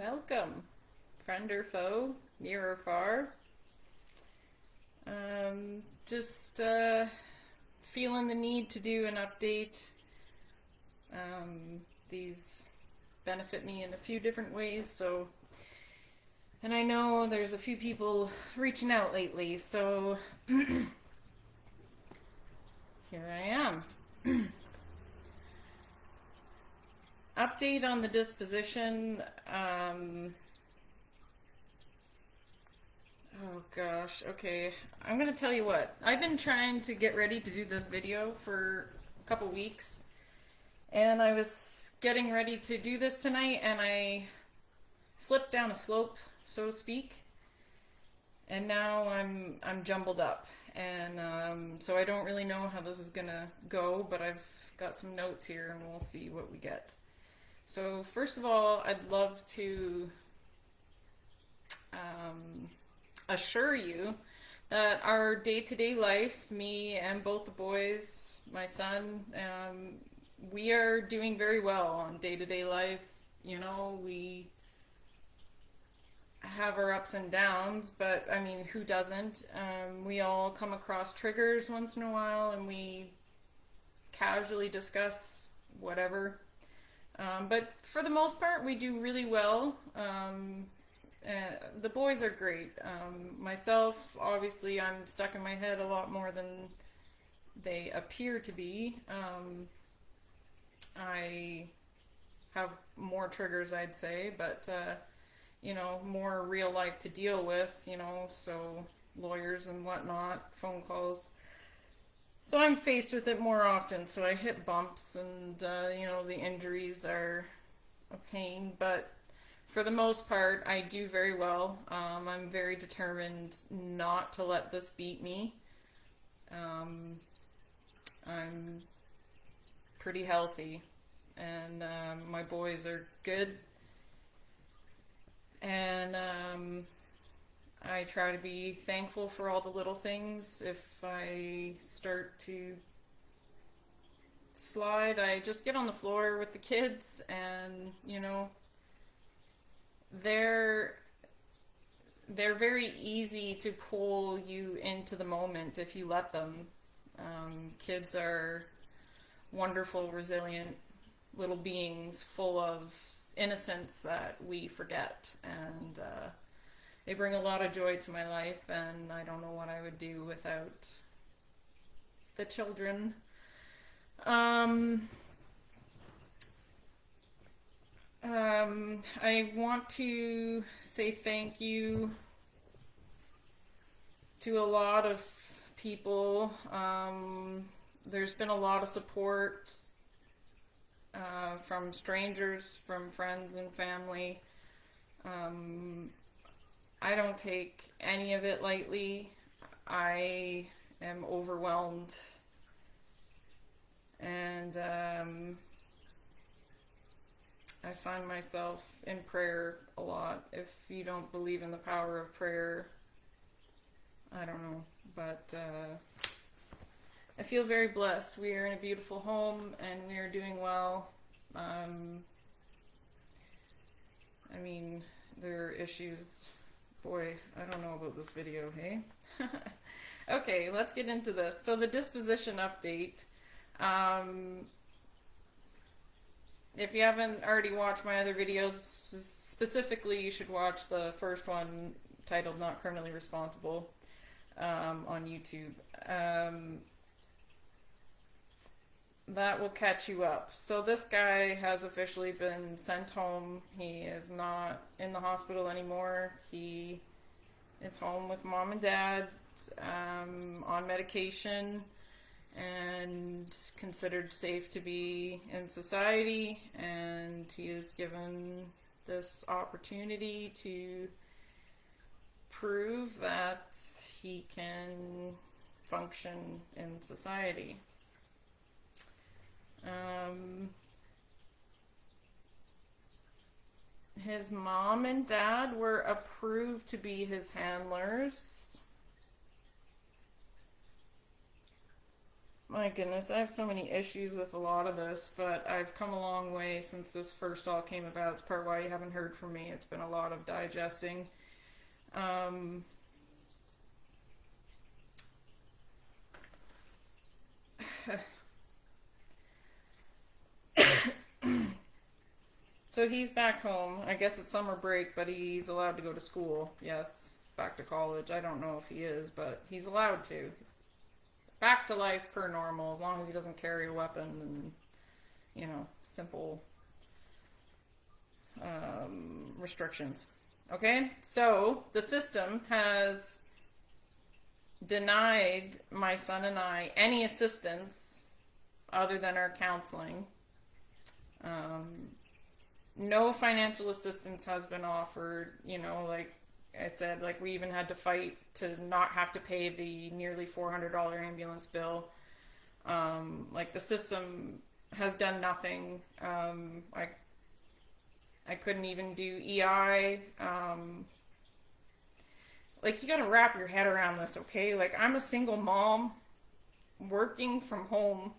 Welcome, friend or foe, near or far. Just feeling the need to do an update. These benefit me in a few different ways, and I know there's a few people reaching out lately, so here I am. Update on the disposition. Oh gosh, okay. I'm gonna tell you what. I've been trying to get ready to do this video for a couple weeks, and I was getting ready to do this tonight, and I slipped down a slope, so to speak, and now I'm jumbled up, and so I don't really know how this is gonna go, but I've got some notes here, and we'll see what we get. So first of all, I'd love to assure you that our day-to-day life, me and both the boys, my son, we are doing very well on day-to-day life. You know, we have our ups and downs, but I mean, who doesn't? We all come across triggers once in a while, and we casually discuss whatever. But for the most part, we do really well. The boys are great. Myself, obviously, I'm stuck in my head a lot more than they appear to be. I have more triggers, I'd say, but, more real life to deal with, so lawyers and whatnot, phone calls. So I'm faced with it more often, so I hit bumps, and, the injuries are a pain, but for the most part, I do very well. I'm very determined not to let this beat me. I'm pretty healthy, and my boys are good, and I try to be thankful for all the little things. If I start to slide, I just get on the floor with the kids, and they're very easy to pull you into the moment if you let them. Kids are wonderful, resilient little beings full of innocence that we forget, and they bring a lot of joy to my life, and I don't know what I would do without the children. I want to say thank you to a lot of people. There's been a lot of support from strangers, from friends and family. I don't take any of it lightly. I am overwhelmed, and I find myself in prayer a lot. If you don't believe in the power of prayer, I don't know, but I feel very blessed. We are in a beautiful home, and we are doing well. There are issues. Boy, I don't know about this video, hey? Okay, let's get into this. So the disposition update. If you haven't already watched my other videos, specifically you should watch the first one titled Not Criminally Responsible on YouTube. That will catch you up. So this guy has officially been sent home. He is not in the hospital anymore. He is home with mom and dad on medication, and considered safe to be in society, and he is given this opportunity to prove that he can function in society. His mom and dad were approved to be his handlers. My goodness, I have so many issues with a lot of this, but I've come a long way since this first all came about. It's part why you haven't heard from me. It's been a lot of digesting. Um, so he's back home. I guess it's summer break, but he's allowed to go to school. Yes, back to college. I don't know if he is, but he's allowed to. Back to life per normal, as long as he doesn't carry a weapon and, simple restrictions. Okay? So, the system has denied my son and I any assistance other than our counseling. No financial assistance has been offered, like I said, like we even had to fight to not have to pay the nearly $400 ambulance bill. Like the system has done nothing. I couldn't even do EI. Like you gotta wrap your head around this, okay? Like I'm a single mom working from home,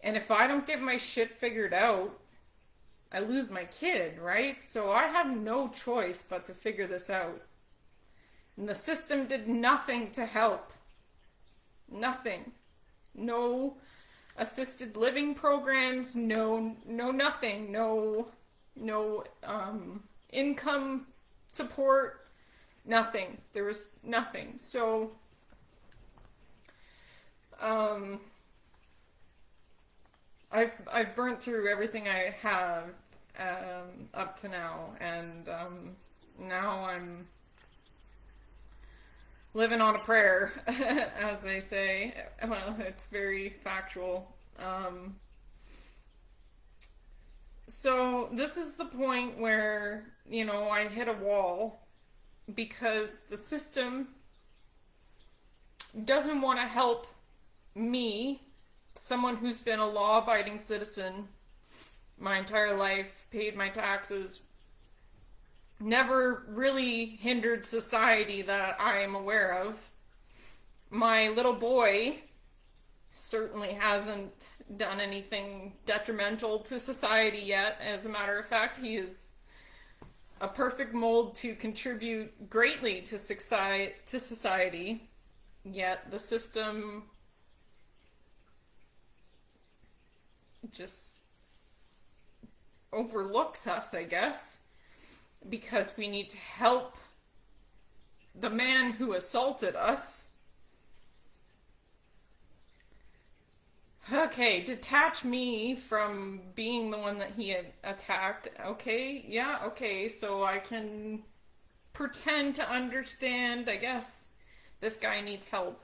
and if I don't get my shit figured out, I lose my kid, right? So I have no choice but to figure this out. And the system did nothing to help. Nothing. No assisted living programs, no nothing, no income support, nothing. There was nothing. So I've burnt through everything I have up to now, and now I'm living on a prayer, as they say. Well, it's very factual. So this is the point where, I hit a wall because the system doesn't want to help me, someone who's been a law-abiding citizen my entire life, paid my taxes, never really hindered society that I am aware of. My little boy certainly hasn't done anything detrimental to society yet. As a matter of fact, he is a perfect mold to contribute greatly to society, yet the system just overlooks us, I guess, because we need to help the man who assaulted us. Okay, detach me from being the one that he had attacked. Okay, yeah, okay, so I can pretend to understand, I guess, this guy needs help.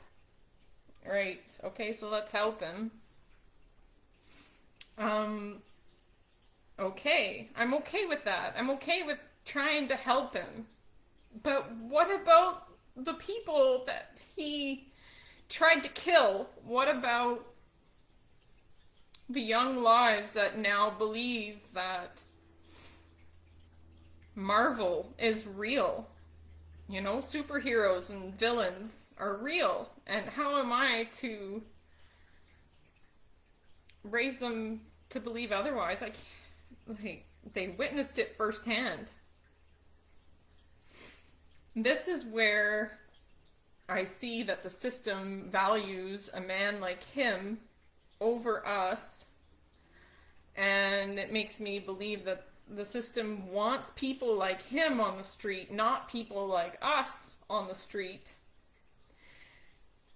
Right, okay, so let's help him. Okay, I'm okay with that. I'm okay with trying to help him. But what about the people that he tried to kill? What about the young lives that now believe that Marvel is real? Superheroes and villains are real. And how am I to raise them to believe otherwise? They witnessed it firsthand. This is where I see that the system values a man like him over us, and it makes me believe that the system wants people like him on the street, not people like us on the street.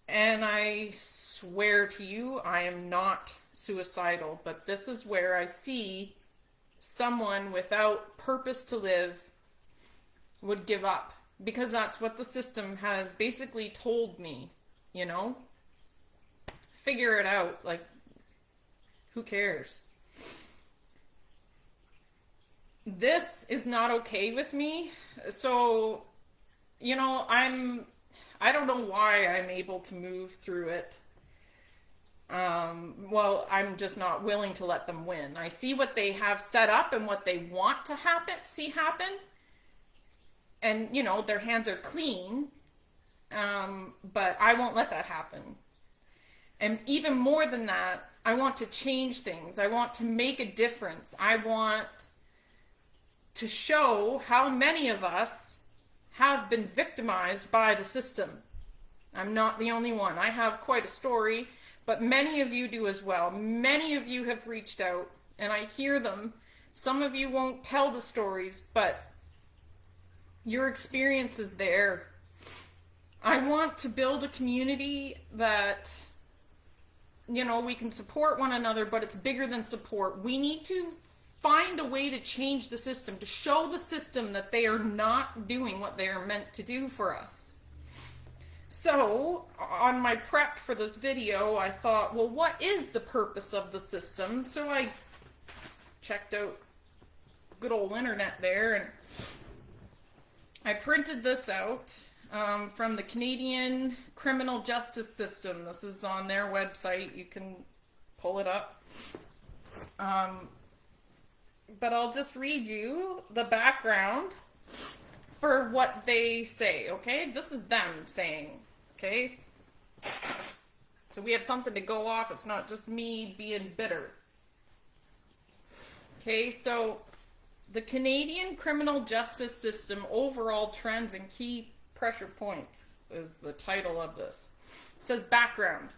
And I swear to you, I am not suicidal, but this is where I see someone without purpose to live would give up, because that's what the system has basically told me, figure it out, like, who cares? This is not okay with me. So, I don't know why I'm able to move through it. Well, I'm just not willing to let them win. I see what they have set up and what they want to see happen. And, their hands are clean. But I won't let that happen. And even more than that, I want to change things. I want to make a difference. I want to show how many of us have been victimized by the system. I'm not the only one. I have quite a story, but many of you do as well. Many of you have reached out, and I hear them. Some of you won't tell the stories, but your experience is there. I want to build a community that, we can support one another, but it's bigger than support. We need to find a way to change the system, to show the system that they are not doing what they are meant to do for us. So, on my prep for this video, I thought, well, what is the purpose of the system? So I checked out good old internet there, and I printed this out from the Canadian criminal justice system. This is on their website. You can pull it up. But I'll just read you the background for what they say, okay? This is them saying, okay? So we have something to go off. It's not just me being bitter. Okay, so the Canadian criminal justice system overall trends and key pressure points is the title of this. It says background.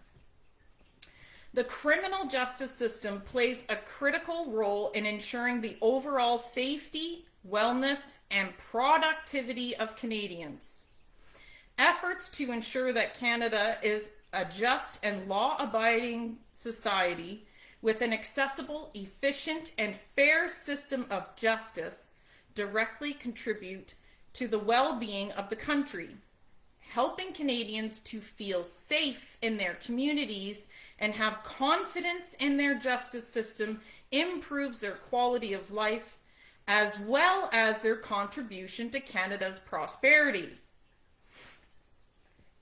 The criminal justice system plays a critical role in ensuring the overall safety, wellness, and productivity of Canadians. Efforts to ensure that Canada is a just and law-abiding society with an accessible, efficient, and fair system of justice directly contribute to the well-being of the country. Helping Canadians to feel safe in their communities and have confidence in their justice system improves their quality of life, as well as their contribution to Canada's prosperity.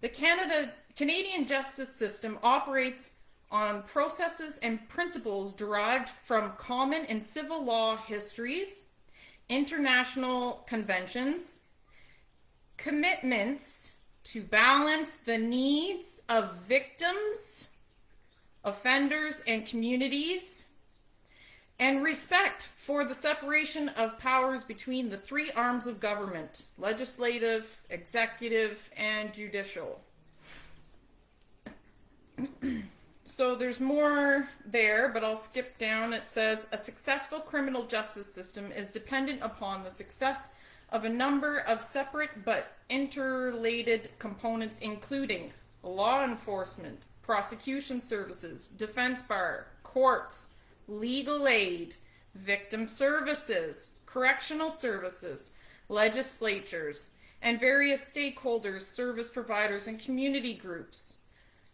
The Canadian justice system operates on processes and principles derived from common and civil law histories, international conventions, commitments to balance the needs of victims, offenders, and communities, and respect for the separation of powers between the three arms of government: legislative, executive, and judicial. So there's more there, but I'll skip down. It says, a successful criminal justice system is dependent upon the success of a number of separate but interrelated components, including law enforcement, prosecution services, defense bar, courts, legal aid, victim services, correctional services, legislatures, and various stakeholders, service providers, and community groups.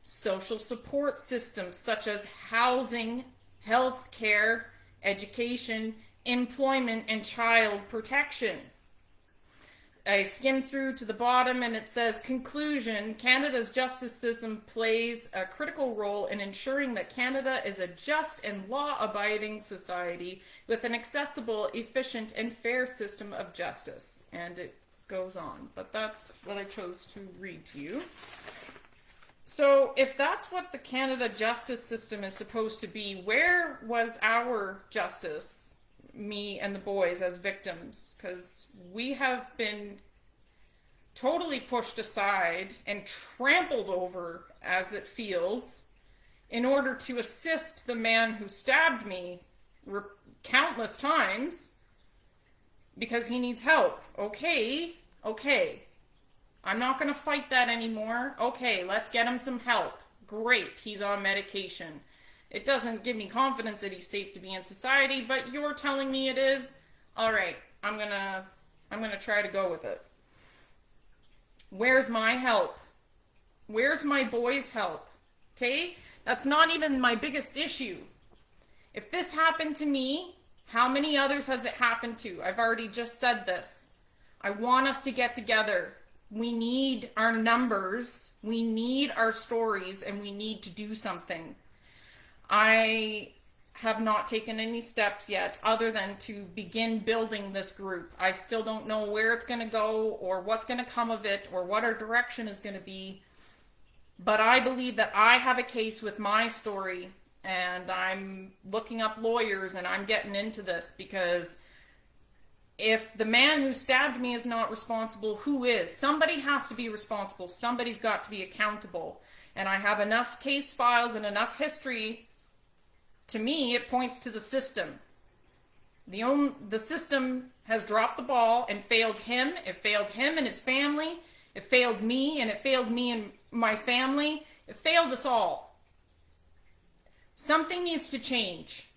Social support systems such as housing, health care, education, employment, and child protection. I skimmed through to the bottom and it says, conclusion, Canada's justice system plays a critical role in ensuring that Canada is a just and law-abiding society with an accessible, efficient, and fair system of justice. And it goes on, but that's what I chose to read to you. So if that's what the Canada justice system is supposed to be, where was our justice, me and the boys as victims? Because we have been totally pushed aside and trampled over, as it feels, in order to assist the man who stabbed me countless times because he needs help. Okay. I'm not going to fight that anymore. Okay, let's get him some help. Great, he's on medication. It doesn't give me confidence that he's safe to be in society, but you're telling me it is. All right, I'm gonna try to go with it. Where's my help? Where's my boys' help? Okay, that's not even my biggest issue. If this happened to me, how many others has it happened to? I've already just said this. I want us to get together. We need our numbers, we need our stories, and we need to do something. I have not taken any steps yet other than to begin building this group. I still don't know where it's going to go or what's going to come of it or what our direction is going to be. But I believe that I have a case with my story, and I'm looking up lawyers and I'm getting into this because if the man who stabbed me is not responsible, who is? Somebody has to be responsible. Somebody's got to be accountable. And I have enough case files and enough history. To me, it points to the system. The system has dropped the ball and failed him. It failed him and his family. It failed me, and it failed me and my family. It failed us all. Something needs to change.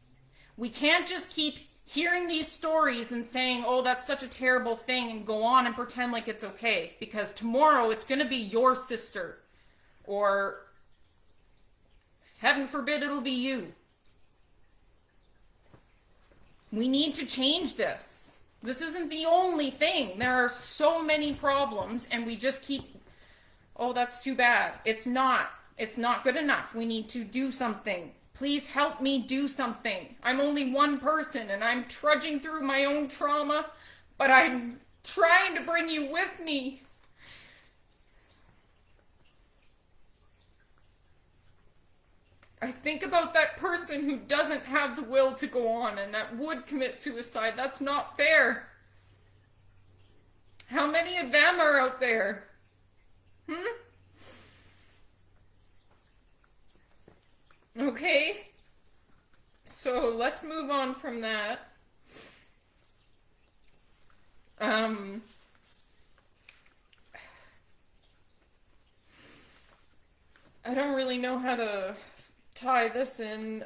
We can't just keep hearing these stories and saying, oh, that's such a terrible thing, and go on and pretend like it's okay. Because tomorrow it's going to be your sister. Or, heaven forbid, it'll be you. We need to change this. This isn't the only thing. There are so many problems, and we just keep, oh, that's too bad. It's not. It's not good enough. We need to do something. Please help me do something. I'm only one person, and I'm trudging through my own trauma, but I'm trying to bring you with me. I think about that person who doesn't have the will to go on and that would commit suicide. That's not fair. How many of them are out there? Okay. So let's move on from that. I don't really know how to tie this in.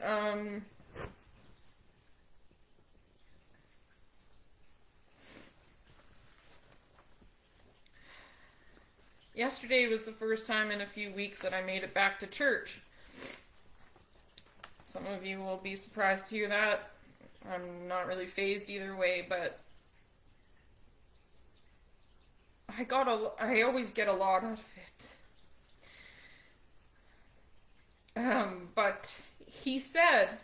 Yesterday was the first time in a few weeks that I made it back to church. Some of you will be surprised to hear that. I'm not really fazed either way, but I always get a lot out of it. But he said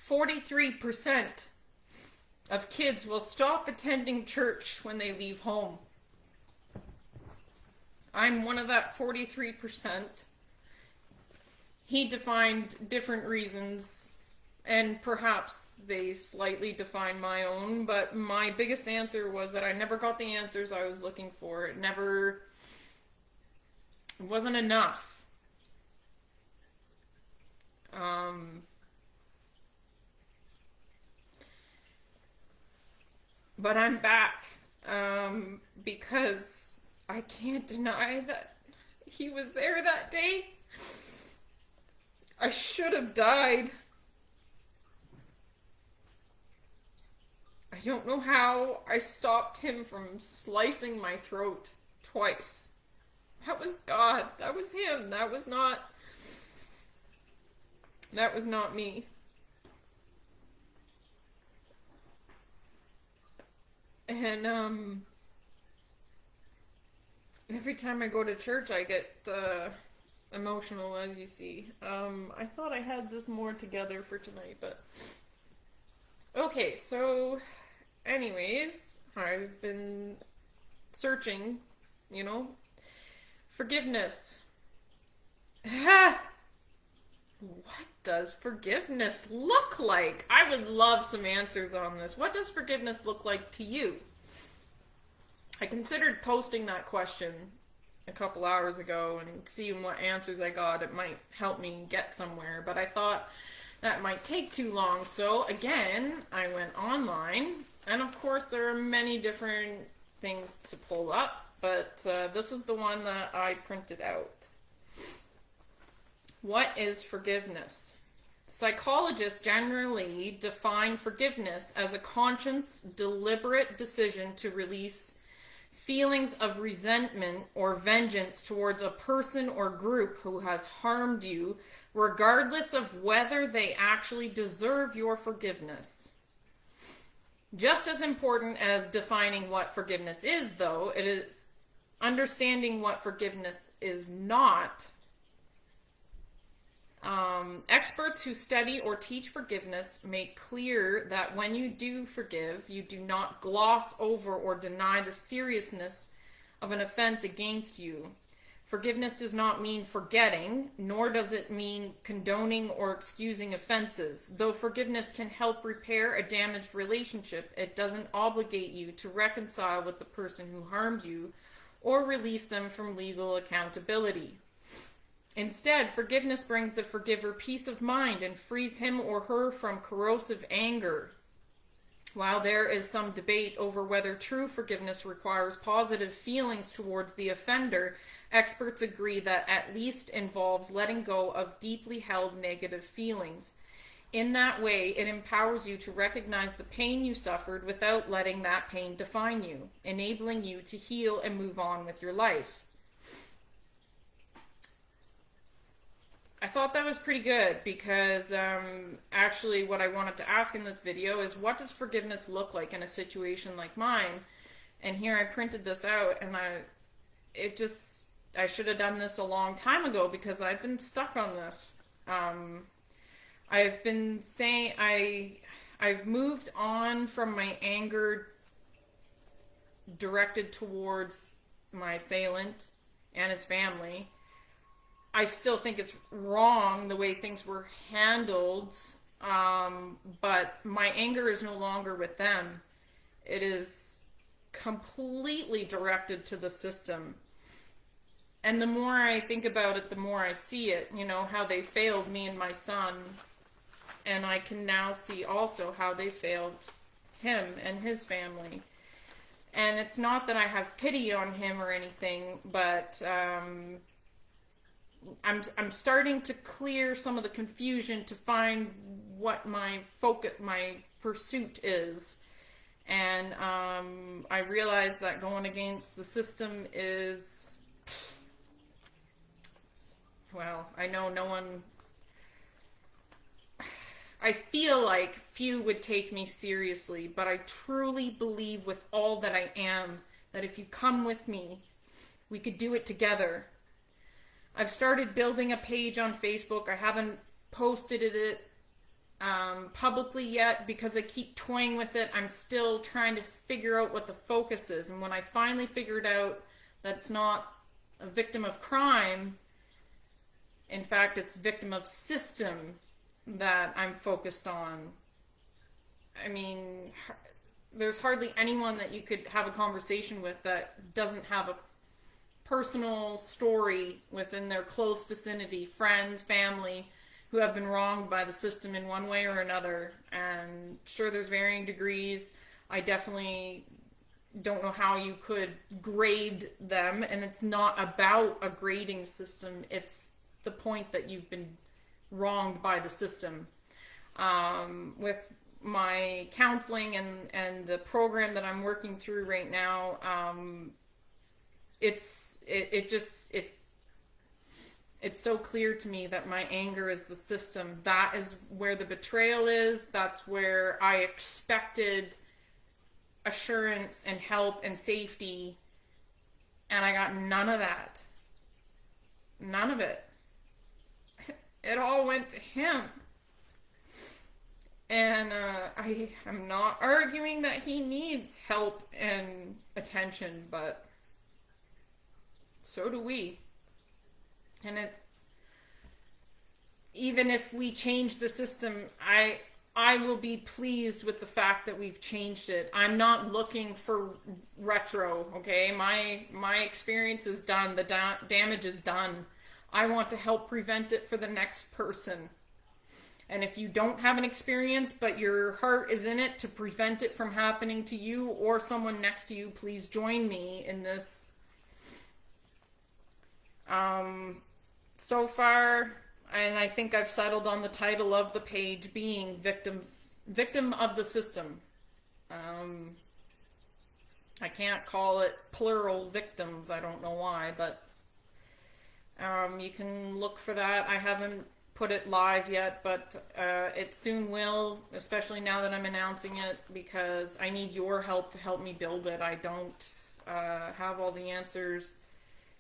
43% of kids will stop attending church when they leave home. I'm one of that 43%. He defined different reasons, and perhaps they slightly define my own, but my biggest answer was that I never got the answers I was looking for. It wasn't enough. But I'm back, because I can't deny that he was there that day. I should have died. I don't know how I stopped him from slicing my throat twice. That was God. That was him. That was not me. And every time I go to church, I get emotional, as you see. I thought I had this more together for tonight, but okay. So, anyways, I've been searching, forgiveness. What does forgiveness look like? I would love some answers on this. What does forgiveness look like to you? I considered posting that question a couple hours ago and seeing what answers I got. It might help me get somewhere, but I thought that might take too long. So again, I went online, and of course there are many different things to pull up, but this is the one that I printed out. What is forgiveness? Psychologists generally define forgiveness as a conscious, deliberate decision to release feelings of resentment or vengeance towards a person or group who has harmed you, regardless of whether they actually deserve your forgiveness. Just as important as defining what forgiveness is, though, it is understanding what forgiveness is not. Experts who study or teach forgiveness make clear that when you do forgive, you do not gloss over or deny the seriousness of an offense against you. Forgiveness does not mean forgetting, nor does it mean condoning or excusing offenses. Though forgiveness can help repair a damaged relationship, it doesn't obligate you to reconcile with the person who harmed you or release them from legal accountability. Instead, forgiveness brings the forgiver peace of mind and frees him or her from corrosive anger. While there is some debate over whether true forgiveness requires positive feelings towards the offender, experts agree that at least involves letting go of deeply held negative feelings. In that way, it empowers you to recognize the pain you suffered without letting that pain define you, enabling you to heal and move on with your life. I thought that was pretty good because actually what I wanted to ask in this video is, what does forgiveness look like in a situation like mine? And here I printed this out, and I should have done this a long time ago because I've been stuck on this. I've been saying I've moved on from my anger directed towards my assailant and his family. I still think it's wrong the way things were handled, but my anger is no longer with them. It is completely directed to the system. And the more I think about it, the more I see it, how they failed me and my son. And I can now see also how they failed him and his family. And it's not that I have pity on him or anything, but I'm starting to clear some of the confusion to find what my pursuit is. And I realize that going against the system is, well, I know no one, I feel like few would take me seriously, but I truly believe with all that I am that if you come with me, we could do it together. I've started building a page on Facebook. I haven't posted it publicly yet because I keep toying with it. I'm still trying to figure out what the focus is. And when I finally figured out that it's not a victim of crime, in fact, it's victim of system that I'm focused on. I mean, there's hardly anyone that you could have a conversation with that doesn't have a personal story within their close vicinity, friends, family, who have been wronged by the system in one way or another. And sure, there's varying degrees. I definitely don't know how you could grade them, and it's not about a grading system. It's the point that you've been wronged by the system. With my counseling and the program that I'm working through right now, it's so clear to me that my anger is the system. That is where the betrayal is. That's where I expected assurance and help and safety, and I got none of that. None of it. It all went to him. And I am not arguing that he needs help and attention, but so do we. And even if we change the system, I will be pleased with the fact that we've changed it. I'm not looking for retro, okay? My experience is done. The damage is done. I want to help prevent it for the next person. And if you don't have an experience, but your heart is in it to prevent it from happening to you or someone next to you, please join me in this. So far, and I think I've settled on the title of the page being Victim of the System. I can't call it plural victims. I don't know why, but you can look for that. I haven't put it live yet, but it soon will, especially now that I'm announcing it, because I need your help to help me build it. I don't have all the answers,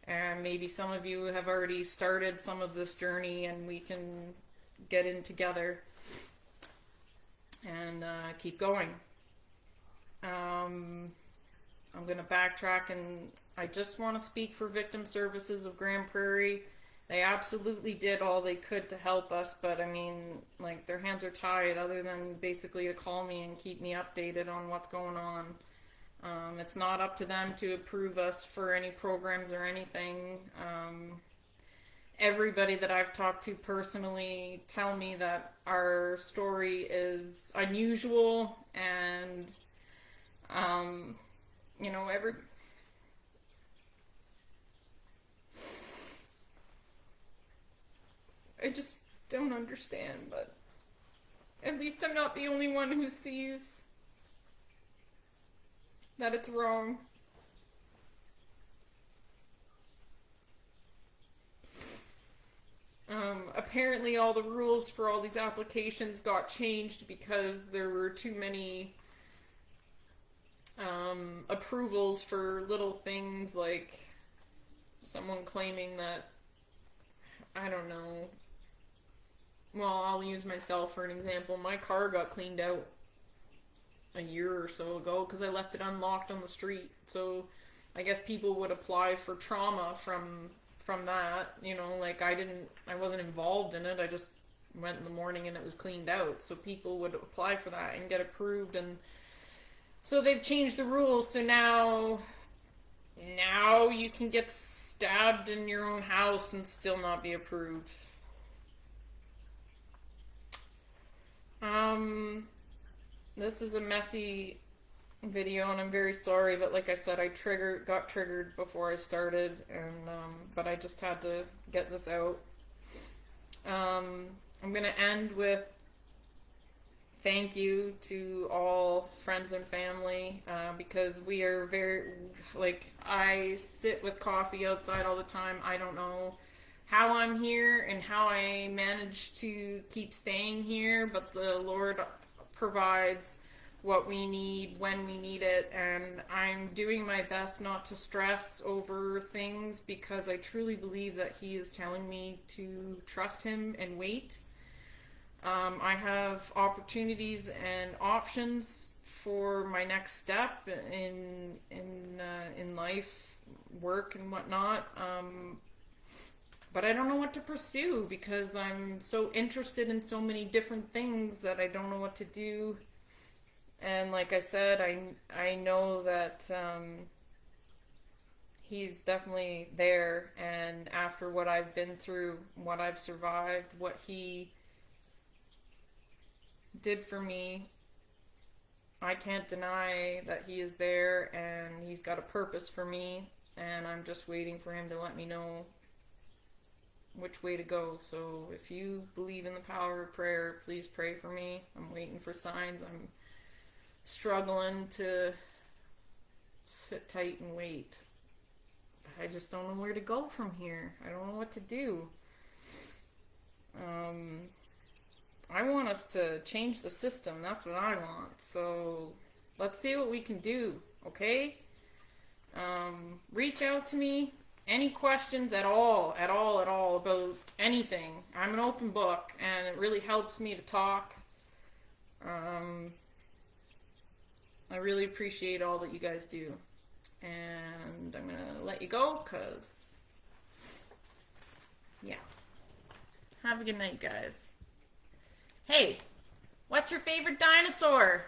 and maybe some of you have already started some of this journey, and we can get in together and keep going. I'm going to backtrack, and I just want to speak for Victim Services of Grand Prairie. They absolutely did all they could to help us, but I mean, like, their hands are tied other than basically to call me and keep me updated on what's going on. It's not up to them to approve us for any programs or anything. Everybody that I've talked to personally tell me that our story is unusual, and you know, I just don't understand, but at least I'm not the only one who sees that it's wrong. Apparently all the rules for all these applications got changed because there were too many approvals for little things, like someone claiming that, I don't know, well, I'll use myself for an example. My car got cleaned out a year or so ago because I left it unlocked on the street. So I guess people would apply for trauma from that. You know, like I wasn't involved in it. I just went in the morning and it was cleaned out. So people would apply for that and get approved, and so they've changed the rules. So now you can get stabbed in your own house and still not be approved. This is a messy video, and I'm very sorry, but like I said, I got triggered before I started, and but I just had to get this out. I'm gonna end with thank you to all friends and family, because we are very, like, I sit with coffee outside all the time. I don't know how I'm here and how I manage to keep staying here, but the Lord provides what we need when we need it, and I'm doing my best not to stress over things because I truly believe that He is telling me to trust Him and wait. I have opportunities and options for my next step in life, work and whatnot. But I don't know what to pursue because I'm so interested in so many different things that I don't know what to do. And like I said, I know that He's definitely there, and after what I've been through, what I've survived, what He did for me, I can't deny that He is there and He's got a purpose for me, and I'm just waiting for Him to let me know which way to go. So if you believe in the power of prayer, please pray for me. I'm waiting for signs. I'm struggling to sit tight and wait. But I just don't know where to go from here. I don't know what to do. I want us to change the system. That's what I want. So let's see what we can do, okay? Reach out to me. Any questions at all about anything. I'm an open book, and it really helps me to talk. I really appreciate all that you guys do. And I'm going to let you go because, yeah. Have a good night, guys. Hey, what's your favorite dinosaur?